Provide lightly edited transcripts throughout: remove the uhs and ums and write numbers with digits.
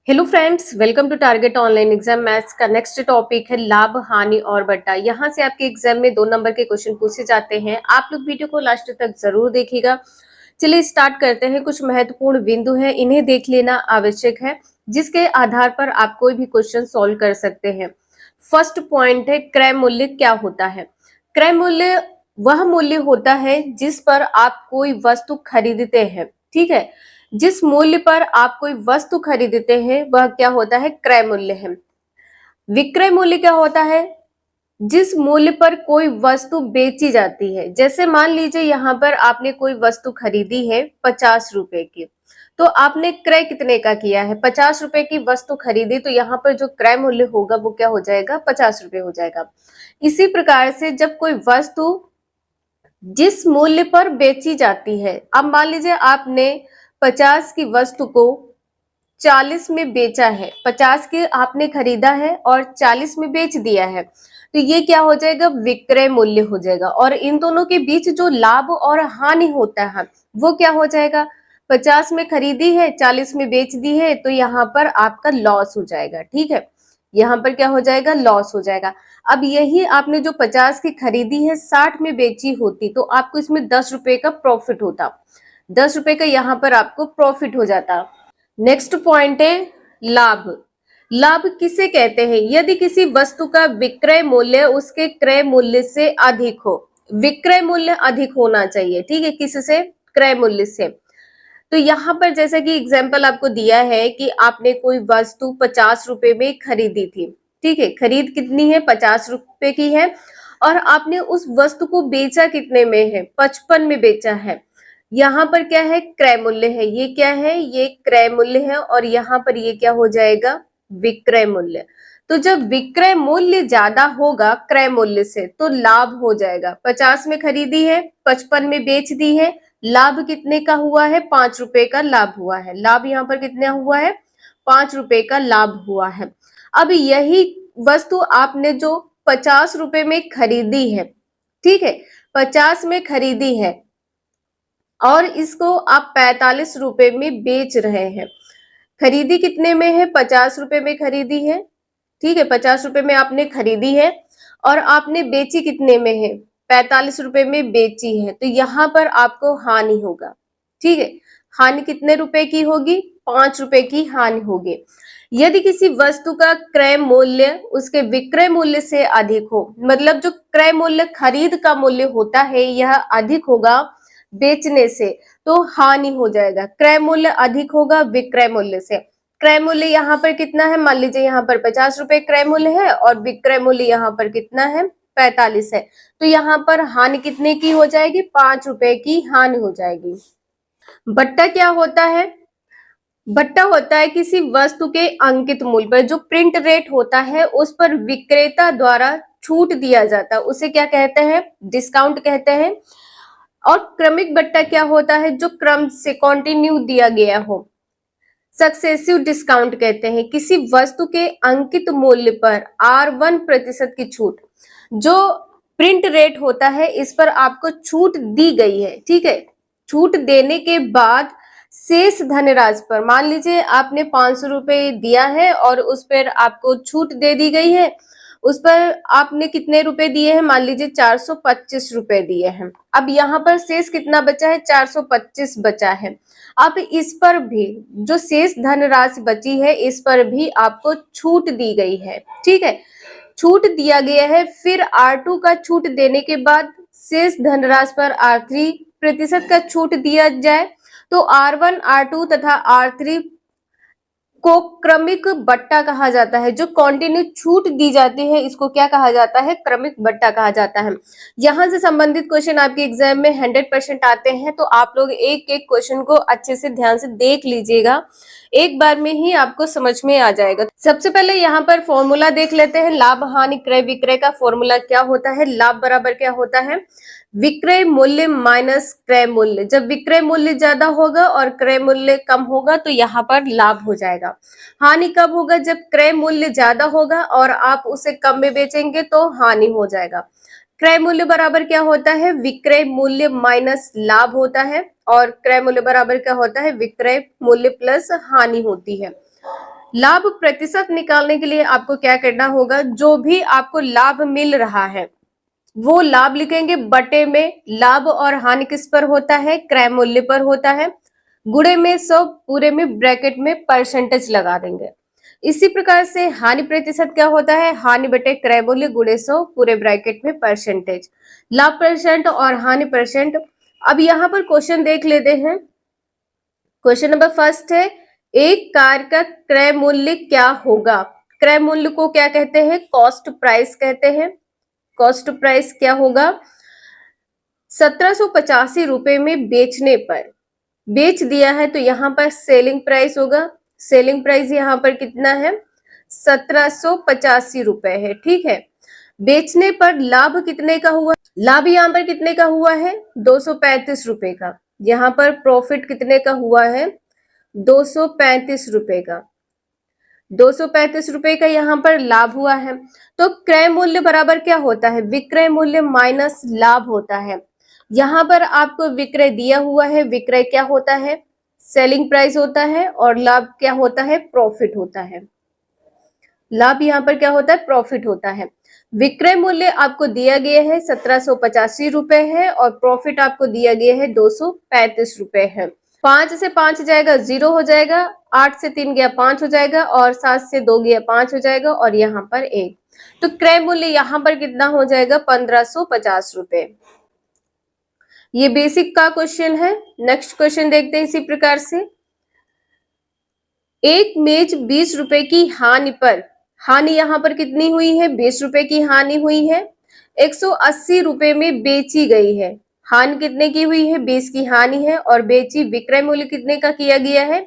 Hello friends, welcome to target online exam. Maths का next topic है लाभ, हानि और बट्टा। यहाँ से आपके एग्जाम में 2 नंबर के क्वेश्चन पूछे जाते हैं। आप लोग वीडियो को लास्ट तक जरूर देखिएगा। चलिए स्टार्ट करते हैं। कुछ महत्वपूर्ण बिंदु हैं, इन्हें देख लेना आवश्यक है, जिसके आधार पर आप कोई भी क्वेश्चन सॉल्व कर सकते हैं। फर्स्ट पॉइंट है क्रय मूल्य क्या होता है। क्रय मूल्य वह मूल्य होता है जिस पर आप कोई वस्तु खरीदते हैं। ठीक है, जिस मूल्य पर आप कोई वस्तु खरीदते हैं वह क्या होता है, क्रय मूल्य है। विक्रय मूल्य क्या होता है, जिस मूल्य पर कोई वस्तु बेची जाती है। जैसे मान लीजिए यहाँ पर आपने कोई वस्तु खरीदी है 50 रुपए की, तो आपने क्रय कितने का किया है, 50 रुपए की वस्तु खरीदी, तो यहाँ पर जो क्रय मूल्य होगा वो क्या हो जाएगा, 50 रुपए हो जाएगा। इसी प्रकार से जब कोई वस्तु जिस मूल्य पर बेची जाती है, अब मान लीजिए आपने 50 की वस्तु को 40 में बेचा है, 50 के आपने खरीदा है और 40 में बेच दिया है, तो ये क्या हो जाएगा, विक्रय मूल्य हो जाएगा। और इन दोनों के बीच जो लाभ और हानि होता है वो क्या हो जाएगा, 50 में खरीदी है 40 में बेच दी है, तो यहाँ पर आपका लॉस हो जाएगा। ठीक है, यहाँ पर क्या हो जाएगा, लॉस हो जाएगा। अब यही आपने जो 50 की खरीदी है 60 में बेची होती, तो आपको इसमें 10 रुपए का प्रॉफिट होता, 10 रुपए का यहाँ पर आपको प्रॉफिट हो जाता। नेक्स्ट पॉइंट है लाभ। लाभ किसे कहते हैं, यदि किसी वस्तु का विक्रय मूल्य उसके क्रय मूल्य से अधिक हो। विक्रय मूल्य अधिक होना चाहिए, ठीक है, किससे, क्रय मूल्य से। तो यहाँ पर जैसे कि एग्जाम्पल आपको दिया है कि आपने कोई वस्तु 50 रुपए में खरीदी थी। ठीक है, खरीद कितनी है, 50 रुपए की है, और आपने उस वस्तु को बेचा कितने में है, 55 में बेचा है। यहाँ पर क्या है, क्रय मूल्य है। ये क्या है, ये क्रय मूल्य है, और यहाँ पर ये क्या हो जाएगा, विक्रय मूल्य। तो जब विक्रय मूल्य ज्यादा होगा क्रय मूल्य से तो लाभ हो जाएगा। 50 में खरीदी है, 55 में बेच दी है, लाभ कितने का हुआ है, 5 रुपए का लाभ हुआ है। लाभ यहाँ पर कितना हुआ है, 5 रुपए का लाभ हुआ है। अब यही वस्तु आपने जो 50 रुपए में खरीदी है, ठीक है, 50 में खरीदी है और इसको आप 45 रुपए में बेच रहे हैं। खरीदी कितने में है, 50 रुपए में खरीदी है। ठीक है, 50 रुपए में आपने खरीदी है और आपने बेची कितने में है, 45 रुपए में बेची है, तो यहाँ पर आपको हानि होगा। ठीक है, हानि कितने रुपए की होगी, 5 रुपए की हानि होगी। यदि किसी वस्तु का क्रय मूल्य उसके विक्रय मूल्य से अधिक हो, मतलब जो क्रय मूल्य खरीद का मूल्य होता है यह अधिक होगा बेचने से, तो हानि हो जाएगा। क्रय मूल्य अधिक होगा विक्रय मूल्य से। क्रय मूल्य यहाँ पर कितना है, मान लीजिए यहाँ पर 50 रुपए क्रय मूल्य है और विक्रय मूल्य यहाँ पर कितना है, 45 है, तो यहाँ पर हानि कितने की हो जाएगी, 5 रुपए की हानि हो जाएगी। बट्टा क्या होता है, बट्टा होता है किसी वस्तु के अंकित मूल्य पर जो प्रिंट रेट होता है उस पर विक्रेता द्वारा छूट दिया जाता है, उसे क्या कहते हैं, डिस्काउंट कहते हैं। और क्रमिक बट्टा क्या होता है, जो क्रम से कंटिन्यू दिया गया हो, सक्सेसिव डिस्काउंट कहते हैं। किसी वस्तु के अंकित मूल्य पर R1% की छूट, जो प्रिंट रेट होता है इस पर आपको छूट दी गई है। ठीक है, छूट देने के बाद शेष धनराशि पर, मान लीजिए आपने 500 रुपए दिया है और उस पर आपको छूट दे दी गई है, उस पर आपने कितने रुपए दिए हैं, मान लीजिए 425 रुपए दिए हैं। अब यहाँ पर शेष कितना बचा है, 425 बचा है। अब इस पर भी जो शेष धनराशि बची है इस पर भी आपको छूट दी गई है। ठीक है, छूट दिया गया है, फिर R2 का छूट देने के बाद शेष धनराशि पर R3% का छूट दिया जाए, तो R1, R2 तथा R3 को क्रमिक बट्टा कहा जाता है। जो कंटिन्यू छूट दी जाती है इसको क्या कहा जाता है, क्रमिक बट्टा कहा जाता है। यहाँ से संबंधित क्वेश्चन आपके एग्जाम में 100% आते हैं, तो आप लोग एक एक क्वेश्चन को अच्छे से ध्यान से देख लीजिएगा, एक बार में ही आपको समझ में आ जाएगा। सबसे पहले यहाँ पर फॉर्मूला देख लेते हैं, लाभ हानि क्रय विक्रय का फॉर्मूला क्या होता है। लाभ बराबर क्या होता है, विक्रय मूल्य माइनस क्रय मूल्य। जब विक्रय मूल्य ज्यादा होगा और क्रय मूल्य कम होगा तो यहाँ पर लाभ हो जाएगा। हानि कब होगा, जब क्रय मूल्य ज्यादा होगा और आप उसे कम में बेचेंगे तो हानि हो जाएगा। क्रय मूल्य बराबर क्या होता है, विक्रय मूल्य माइनस लाभ होता है, और क्रय मूल्य बराबर क्या होता है, विक्रय मूल्य प्लस हानि होती है। लाभ प्रतिशत निकालने के लिए आपको क्या करना होगा, जो भी आपको लाभ मिल रहा है वो लाभ लिखेंगे बटे में, लाभ और हानि किस पर होता है, क्रय मूल्य पर होता है, गुणे में 100, पूरे में ब्रैकेट में परसेंटेज लगा देंगे। इसी प्रकार से हानि प्रतिशत क्या होता है, हानि बटे क्रय मूल्य गुणे 100, पूरे ब्रैकेट में परसेंटेज, लाभ परसेंट और हानि परसेंट। अब यहाँ पर क्वेश्चन देख लेते हैं। क्वेश्चन नंबर फर्स्ट है, एक कार का क्रय मूल्य क्या होगा। क्रय मूल्य को क्या कहते हैं, कॉस्ट प्राइस कहते हैं। कॉस्ट प्राइस क्या होगा, 1785 रुपए में बेचने पर, बेच दिया है तो यहाँ पर सेलिंग प्राइस होगा। सेलिंग प्राइस यहाँ पर कितना है, 1785 रुपए है, ठीक है। बेचने पर लाभ कितने का हुआ, लाभ यहाँ पर कितने का हुआ है, 235 रुपए का। यहाँ पर प्रॉफिट कितने का हुआ है, 235 रुपए का। 235 रुपए का यहाँ पर लाभ हुआ है। तो क्रय मूल्य बराबर क्या होता है, विक्रय मूल्य माइनस लाभ होता है। यहाँ पर आपको विक्रय दिया हुआ है, विक्रय क्या होता है, सेलिंग प्राइस होता है, और लाभ क्या होता है, प्रॉफिट होता है। लाभ यहाँ पर क्या होता है, प्रॉफिट होता है। विक्रय मूल्य आपको दिया गया है 1785 रुपए है, और प्रॉफिट आपको दिया गया है 235 रुपए है। 5 से 5 जाएगा 0 हो जाएगा, 8 से 3 गया 5 हो जाएगा, और 7 से 2 गया 5 हो जाएगा, और यहाँ पर 1। तो क्रय मूल्य यहाँ पर कितना हो जाएगा, 1550 रुपए। ये बेसिक का क्वेश्चन है। नेक्स्ट क्वेश्चन देखते हैं इसी प्रकार से। एक मेज 20 रुपए की हानि पर, हानि यहाँ पर कितनी हुई है, 20 रुपए की हानि हुई है, 180 रुपए में बेची गई है। हानि कितने की हुई है, 20 की हानि है, और बेची, विक्रय मूल्य कितने का किया गया है,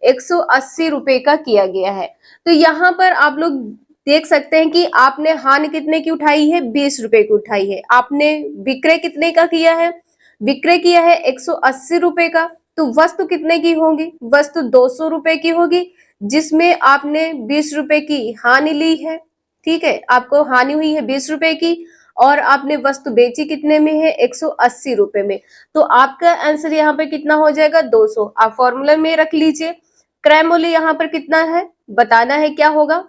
180 रुपए का किया गया है। तो यहाँ पर आप लोग देख सकते हैं कि आपने हानि कितने की उठाई है, 20 रुपए की उठाई है। आपने विक्रय कितने का किया है, विक्रय किया है 180 रुपए का। तो वस्तु कितने की होगी, वस्तु 200 रुपए की होगी, जिसमें आपने 20 रुपए की हानि ली है, ठीक है। आपको हानि हुई है 20 रुपए की, और आपने वस्तु बेची कितने में है, 180 रुपए में। तो आपका आंसर यहाँ पर कितना हो जाएगा, 200। आप फॉर्मूला में रख लीजिए। क्रय मूल्य यहाँ पर कितना है, बताना है क्या होगा।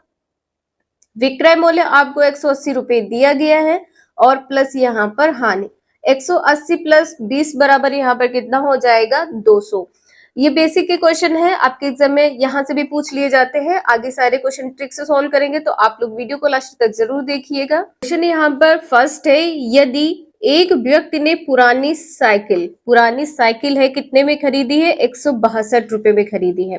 विक्रय मूल्य आपको 180 रुपए दिया गया है, और प्लस यहाँ पर हानि, 180 प्लस 20 बराबर यहाँ पर कितना हो जाएगा, 200। ये बेसिक के क्वेश्चन है, आपके एग्जाम में यहाँ से भी पूछ लिए जाते हैं। आगे सारे क्वेश्चन ट्रिक से सॉल्व करेंगे, तो आप लोग वीडियो को लास्ट तक जरूर देखिएगा। क्वेश्चन यहाँ पर फर्स्ट है, यदि एक व्यक्ति ने पुरानी साइकिल है कितने में खरीदी है, 162 रुपए में खरीदी है।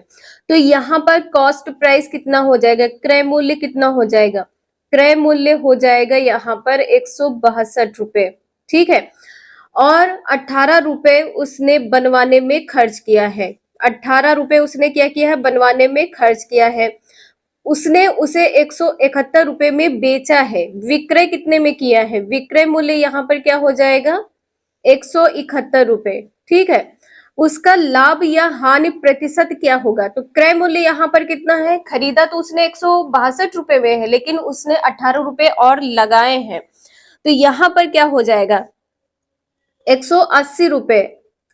तो यहाँ पर कॉस्ट प्राइस कितना हो जाएगा, क्रय मूल्य कितना हो जाएगा, क्रय मूल्य हो जाएगा यहाँ पर 162 रुपए, ठीक है। और 18 रुपए उसने बनवाने में खर्च किया है। 18 रुपए उसने क्या किया है, बनवाने में खर्च किया है। उसने उसे 171 रुपए में बेचा है। विक्रय कितने में किया है, विक्रय मूल्य यहाँ पर क्या हो जाएगा, 171 रुपए, ठीक है। उसका लाभ या हानि प्रतिशत क्या होगा, तो क्रय मूल्य यहाँ पर कितना है, खरीदा तो उसने 162 रुपए में है, लेकिन उसने 18 रुपए और लगाए हैं। तो यहाँ पर क्या हो जाएगा, 180 रुपए,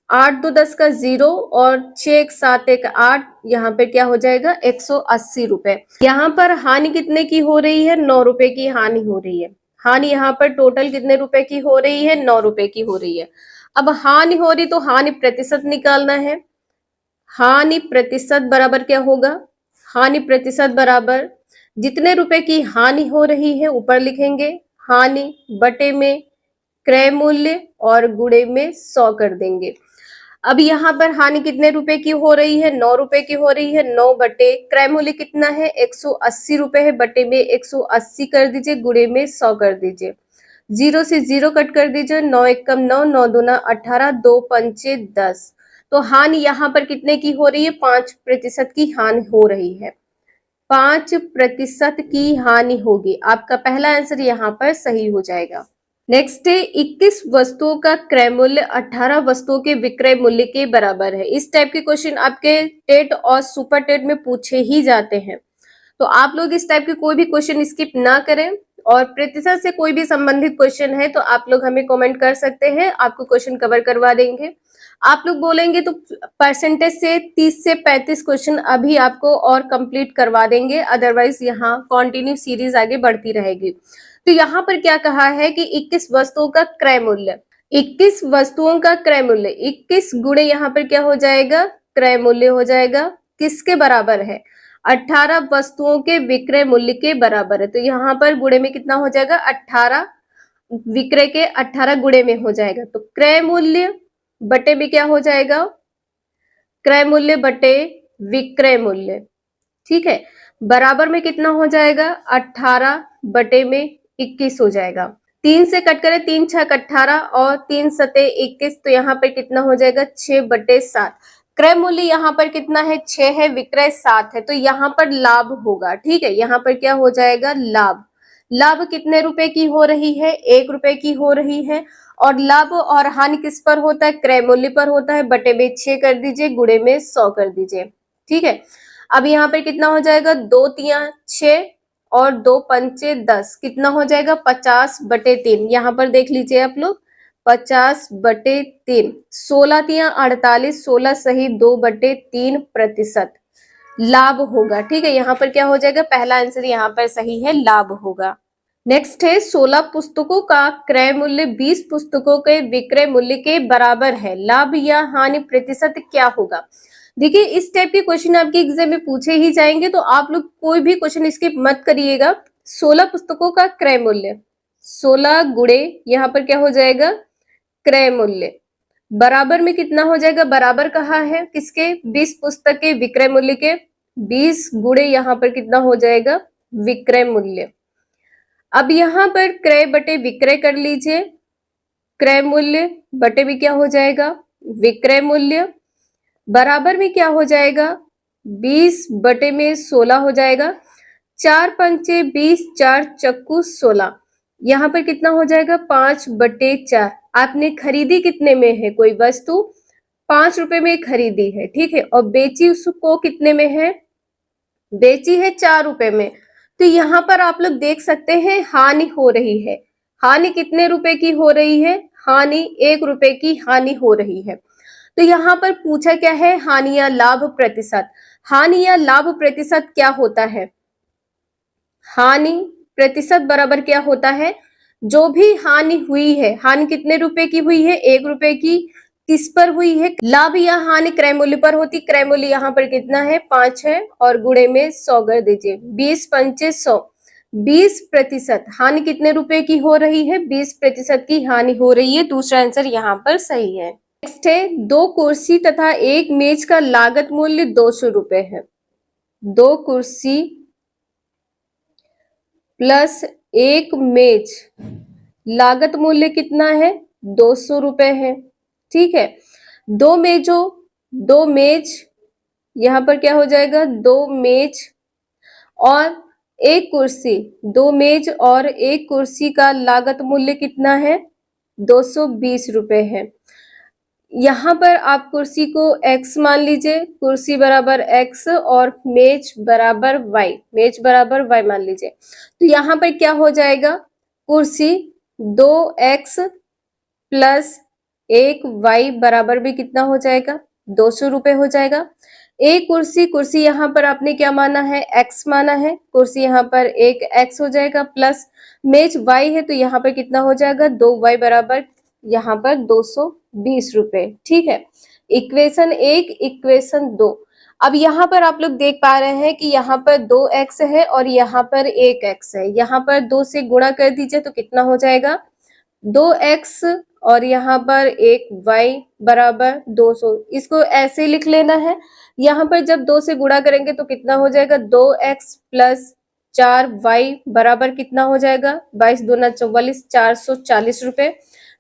8 2 10 का 0, और 6 1 7 1 8, यहाँ पे क्या हो जाएगा, 180 रुपए। यहाँ पर हानि कितने की हो रही है, 9 रुपए की हानि हो रही है। हानि यहाँ पर टोटल कितने रुपए की हो रही है, 9 रुपए की हो रही है। अब हानि हो रही तो हानि प्रतिशत निकालना है। हानि प्रतिशत बराबर क्या होगा, हानि प्रतिशत बराबर जितने रुपए की हानि हो रही है ऊपर लिखेंगे, हानि बटे में क्रय मूल्य, और गुणे में 100 कर देंगे। अब यहाँ पर हानि कितने रुपए की हो रही है, 9 रुपए की हो रही है। 9 बटे क्रय मूल्य कितना है, 180 रुपए है, बटे में 180 कर दीजिए, गुणे में 100 कर दीजिए। 0 से 0 कट कर दीजिए, 9 1 कम 9, 9 दूना 18, 2 पंचे 10। तो हानि यहाँ पर कितने की हो रही है, 5% की हानि हो रही है। 5% की हानि होगी। आपका पहला आंसर यहाँ पर सही हो जाएगा। नेक्स्ट है, 21 वस्तुओं का क्रय मूल्य 18 वस्तुओं के विक्रय मूल्य के बराबर है। इस टाइप के क्वेश्चन आपके टेट और सुपर टेट में पूछे ही जाते हैं, तो आप लोग इस टाइप के कोई भी क्वेश्चन स्किप ना करें। और प्रतिशत से कोई भी संबंधित क्वेश्चन है तो आप लोग हमें कमेंट कर सकते हैं, आपको क्वेश्चन कवर करवा देंगे। आप लोग बोलेंगे तो परसेंटेज से 30 से 35 क्वेश्चन अभी आपको और कंप्लीट करवा देंगे, अदरवाइज यहाँ कंटिन्यू सीरीज आगे बढ़ती रहेगी। तो यहाँ पर क्या कहा है कि 21 वस्तुओं का क्रय मूल्य, 21 वस्तुओं का क्रय मूल्य, 21 गुणे यहाँ पर क्या हो जाएगा, क्रय मूल्य हो जाएगा, किसके बराबर है, 18 वस्तुओं के विक्रय मूल्य के बराबर है। तो यहाँ पर गुणे में कितना हो जाएगा, 18 विक्रय के 18 गुणे में हो जाएगा। तो क्रय मूल्य बटे में क्या हो जाएगा, क्रय मूल्य बटे विक्रय मूल्य, ठीक है, बराबर में कितना हो जाएगा, 18 बटे में 21 हो जाएगा। 3 से कट करें, 3 छक 18 और 3 सते 21, तो यहाँ पर कितना हो जाएगा, 6 बटे 7। क्रय मूल्य यहाँ पर कितना है, 6 है, विक्रय 7 है, तो यहाँ पर लाभ होगा, ठीक है, यहाँ पर क्या हो जाएगा, लाभ। लाभ कितने रुपए की हो रही है, 1 रुपए की हो रही है। और लाभ और हानि किस पर होता है, क्रय मूल्य पर होता है, बटे में 6 कर दीजिए, गुणे में 100 कर दीजिए, ठीक है। अब यहाँ पर कितना हो जाएगा, 2 तिया 6 और 2 पंचे 10, कितना हो जाएगा, 50 बटे 3। यहाँ पर देख लीजिए आप लोग, 50 बटे 3, 16 तिया 48, 16 सही 2 बटे 3% लाभ होगा, ठीक है। यहाँ पर क्या हो जाएगा, पहला आंसर यहाँ पर सही है, लाभ होगा। नेक्स्ट है 16 पुस्तकों का क्रय मूल्य 20 पुस्तकों के विक्रय मूल्य के बराबर है, लाभ या हानि प्रतिशत क्या होगा। देखिए इस टाइप के क्वेश्चन आपके एग्जाम में पूछे ही जाएंगे, तो आप लोग कोई भी क्वेश्चन स्किप मत करिएगा। 16 पुस्तकों का क्रय मूल्य, 16 गुणे यहाँ पर क्या हो जाएगा, क्रय मूल्य, बराबर में कितना हो जाएगा, बराबर कहा है किसके, 20 पुस्तक के विक्रय मूल्य के, 20 गुणे यहाँ पर कितना हो जाएगा, विक्रय मूल्य। अब यहाँ पर क्रय बटे विक्रय कर लीजिए, क्रय मूल्य बटे भी क्या हो जाएगा, विक्रय मूल्य, बराबर में क्या हो जाएगा, 20 बटे में 16 हो जाएगा, 4 पंचे 20, 4 चक्कू 16, यहाँ पर कितना हो जाएगा, 5 बटे 4। आपने खरीदी कितने में है, कोई वस्तु 5 रुपए में खरीदी है, ठीक है, और बेची उसको कितने में है, बेची है 4 रुपए में। तो यहाँ पर आप लोग देख सकते हैं हानि हो रही है, हानि कितने रुपए की हो रही है, हानि 1 रुपए की हानि हो रही है। तो यहाँ पर पूछा क्या है, हानि या लाभ प्रतिशत। हानि या लाभ प्रतिशत क्या होता है, हानि प्रतिशत बराबर क्या होता है, जो भी हानि हुई है, हानि कितने रुपए की हुई है, 1 रुपए की, किस पर हुई है, लाभ या हानि क्रय मूल्य पर होती, क्रय मूल्य यहाँ पर कितना है, 5 है, और गुणे में 100 कर दीजिए, 20 पंचे 100, 20%। हानि कितने रुपए की हो रही है, 20% की हानि हो रही है, दूसरा आंसर यहाँ पर सही है। नेक्स्ट है 2 कुर्सी तथा 1 मेज का लागत मूल्य 200 रुपए है, 2 कुर्सी प्लस 1 मेज, लागत मूल्य कितना है, 200 रुपए है, ठीक है। 2 मेज यहाँ पर क्या हो जाएगा, 2 मेज और 1 कुर्सी, 2 मेज और 1 कुर्सी का लागत मूल्य कितना है, 220 रुपए है। यहाँ पर आप कुर्सी को x मान लीजिए, कुर्सी बराबर x और मेज बराबर y, मेज बराबर y मान लीजिए। तो यहाँ पर क्या हो जाएगा, कुर्सी 2x प्लस 1y बराबर भी कितना हो जाएगा, 200 रुपए हो जाएगा। एक कुर्सी यहाँ पर आपने क्या माना है, x माना है, कुर्सी यहाँ पर एक x हो जाएगा, प्लस मेज y है, तो यहाँ पर कितना हो जाएगा, 2y बराबर यहाँ पर 220 रुपए, ठीक है। Equation 1, equation 2। अब यहाँ पर आप लोग देख पा रहे हैं कि यहाँ पर 2x है और यहाँ पर 1x है, यहाँ पर 2 से गुणा कर दीजिए तो कितना हो जाएगा, 2x और यहाँ पर 1y बराबर 200, इसको ऐसे लिख लेना है। यहाँ पर जब 2 से गुणा करेंगे तो कितना हो जाएगा, 2x प्लस 4y बराबर कितना हो जाएगा, 22 दूना 44, 440 रुपए।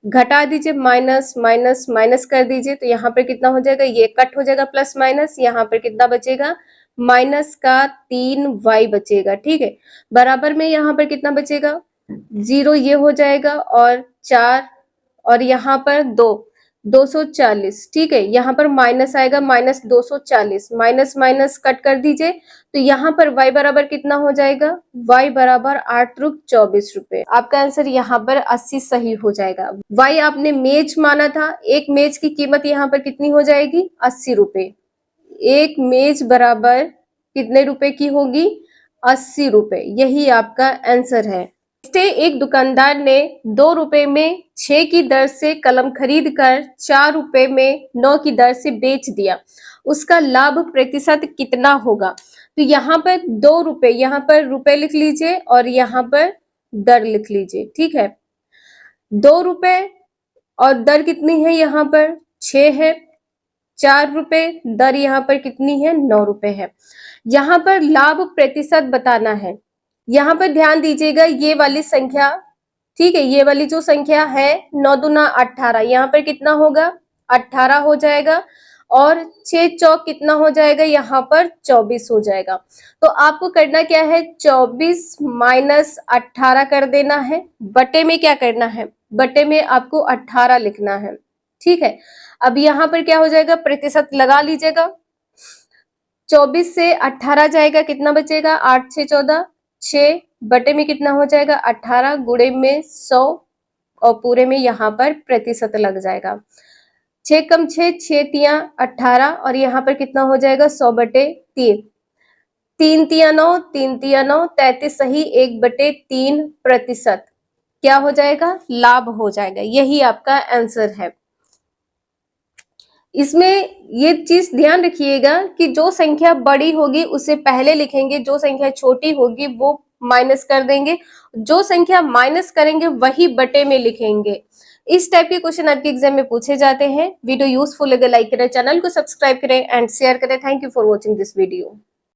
घटा दीजिए, माइनस माइनस माइनस कर दीजिए, तो यहाँ पर कितना हो जाएगा, ये कट हो जाएगा, प्लस माइनस, यहाँ पर कितना बचेगा, माइनस का 3y बचेगा, ठीक है। बराबर में यहाँ पर कितना बचेगा, 0 ये हो जाएगा और 4 और यहाँ पर 2, 240, ठीक है। यहाँ पर माइनस आएगा, माइनस 240, माइनस माइनस कट कर दीजिए, तो यहाँ पर y बराबर कितना हो जाएगा, y बराबर 8 रुप 24 रुपए। आपका आंसर यहाँ पर 80 सही हो जाएगा। y आपने मेज माना था, एक मेज की कीमत यहाँ पर कितनी हो जाएगी, 80 रुपए। एक मेज बराबर कितने रुपए की होगी, 80 रुपए। यही आपका आंसर है। एक दुकानदार ने 2 रुपए में 6 की दर से कलम खरीद कर 4 रुपए में 9 की दर से बेच दिया, उसका लाभ प्रतिशत कितना होगा। तो यहाँ पर 2 रुपए, यहाँ पर रुपए लिख लीजिए और यहाँ पर दर लिख लीजिए, ठीक है। 2 रुपए और दर कितनी है, यहाँ पर 6 है। 4 रुपए, दर यहाँ पर कितनी है, 9 रुपए है। यहाँ पर लाभ प्रतिशत बताना है। यहाँ पर ध्यान दीजिएगा, ये वाली संख्या, ठीक है, ये वाली जो संख्या है 9 दूना 18, यहाँ पर कितना होगा, 18 हो जाएगा। और 6 चौक कितना हो जाएगा, यहाँ पर 24 हो जाएगा। तो आपको करना क्या है, 24 माइनस 18 कर देना है। बटे में क्या करना है, बटे में आपको 18 लिखना है, ठीक है। अब यहाँ पर क्या हो जाएगा, प्रतिशत लगा लीजिएगा। 24 से 18 जाएगा, कितना बचेगा, 8 6 14, 6 बटे में कितना हो जाएगा, 18 गुणे में 100 और पूरे में यहाँ पर प्रतिशत लग जाएगा। 6 कम 6, 6 तिया 18 और यहाँ पर कितना हो जाएगा, 100 बटे 3, 3 तिया 9, 3 तिया 9, 33 सही, 1 बटे 3 प्रतिशत क्या हो जाएगा, लाभ हो जाएगा। यही आपका आंसर है। इसमें ये चीज ध्यान रखिएगा कि जो संख्या बड़ी होगी उसे पहले लिखेंगे, जो संख्या छोटी होगी वो माइनस कर देंगे, जो संख्या माइनस करेंगे वही बटे में लिखेंगे। इस टाइप के क्वेश्चन आपके एग्जाम में पूछे जाते हैं। वीडियो यूजफुल लगे लाइक करें, चैनल को सब्सक्राइब करें एंड शेयर करें। Thank you for watching this video.